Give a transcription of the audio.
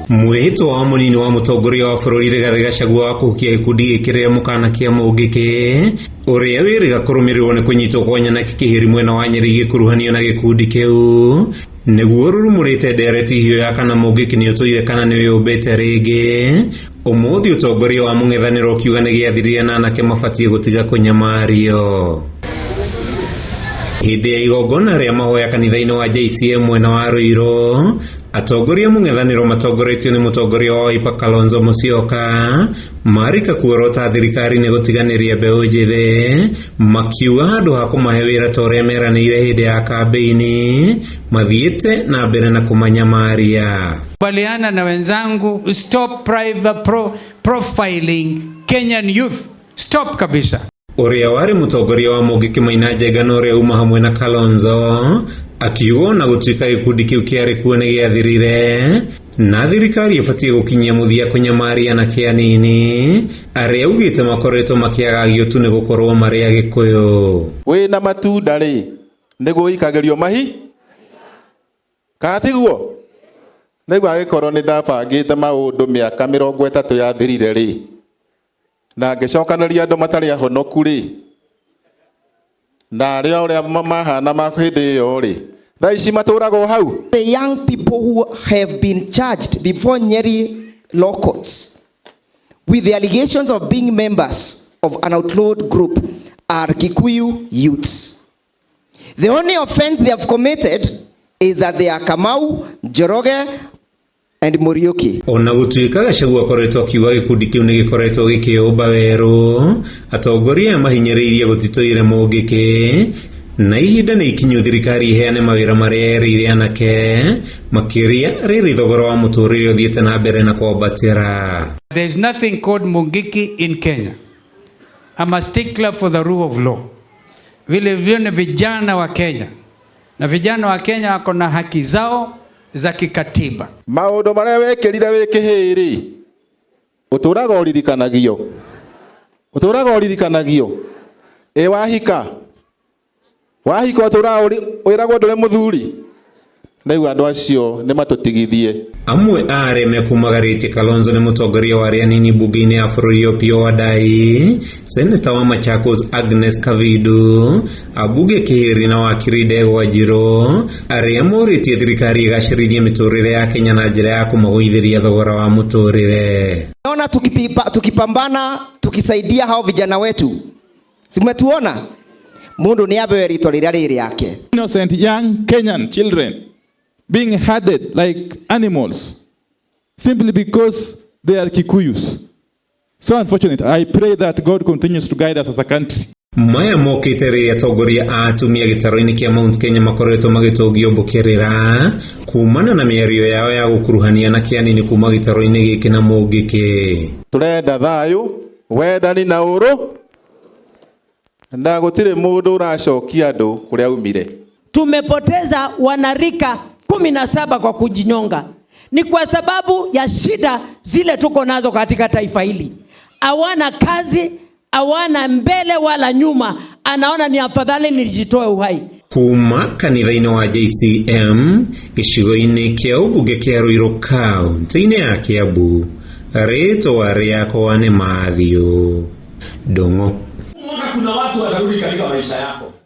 Mwito wa munini wa mutongoria wa bururi Rigathi Gachagua wa kuhukia gikundi gikirire MUKANA kia MUNGIKI uria wiriga kurumirirwo ni kunyitwo kwa Anake kihiri mwena wa Nyeri gikuruhanio na gikundi kiu niguo rurumurite ndereti hiyo ya kana MUNGIKI ni utuire kana ni yubete ringi umuthi utongoria wa MUNG'ETHANIRO kiuga ni giathirire na Anake mabatie gutiga kunyamario. Hindi ya igongona ria mahoya kanitha-ini wa JCM mwena wa Ruiru, atongoria MUNG'ETHANIRO matongoretio ni mutongoria wa KALONZO MUSYOKA marika kuorota thirikari ni gutiganiria MBEU njithi makiuga handu ha kumahe wira ta uria meranire hindi ya kambeini mathiite na mbere na kumanyamaria. Baliana na wenzangu, stop private profiling Kenyan youth. Stop kabisa. Uria wari mutongoria wa MUNGIKI Maina Njengano uria uma hamwe na KALONZO akiuga na gutuika gikundi kiu kiari kuo ni giathirire na thirikari ibatie gukinyia muthia kunyamaria Anake anini aria ugite makoretwo makiagagio tu ni gukorwo mari agikuyu. We na matunda ri niguo ikagerio mahi katiguo niguo agikorwo ni ndabangite maundu miaka 30 yathirire ri na ngicokanĩria andũ matarĩ ahonoku rĩ na arĩa ũrĩa mahana mahĩndĩ ĩyo rĩ thaa ici matũraga hau. The young people who have been charged before Nyeri law courts with the allegations of being members of an outlawed group are Kikuyu youths. The only offense they have committed is that they are Kamau, Njoroge and Morioki. Ona gutuika Gachagua akoretwo akiuga gikundi kiu ni gikoretwo gikiumba weru atongoria mahinyiriirie gutitoire MUNGIKI na ihinda ni ikinyu thirikari iheane mawira maria erire Anake makiria riri thogora wa muturire uthiite na mbere na kwambatira. There is nothing called MUNGIKI in Kenya. I'm a stickler for the rule of law. Vile vile vijana wa Kenya na vijana wa Kenya wako na haki zao za kikatiba. Maundu maria wekirire wikihiri uturaga uririkanagio wahika uturaga wiragwo ndure muthuri naigu andu acio ni matutigithie. Amwe areme kumagaritie KALONZO ni mutongoria wa aria nini bunge-ini ya bururi Opiyo Wandayi, seneta wa Machakos Agnes Kavidu, abunge kihiri na wakiri Ndegwa Wanjiru aria moritie thirikari igacirithie miturire ya Kenya na njira ya kumaguithiria thogora wa muturire. Naona tukipambana tukisaidia hao vijana wetu, simetuona mundu ni abewe rito riria riri yake. Innocent young Kenyan children being herded like animals simply because they are Kikuyus. So unfortunate. I pray that God continues to guide us as a country. Maya mokite ri atongoria atumia gitaru-ini kia Mount Kenya makoretwo magitogio mbukirira kumana na mĩario yao ya gukuruhania na kianini kuma gitaru-ini giki na MUNGIKI. Turenda thayu wendani na uru na gutire mundu uracokia andu kuria umire. Tumepoteza wanarika 17 kwa kujinyonga. Ni kwa sababu ya shida zile tuko nazo katika taifa hili. Hawana kazi, hawana mbele wala nyuma. Anaona ni afadhali nilijitoe uhai. Kuma kanitha-ini wa JCM gicigo-ini kia ubunge kia Ruiru kaunti-ini ya Kiambu ritwa riakwa ni Mathew Ndung'u. Kuna watu watarudi katika maisha yako.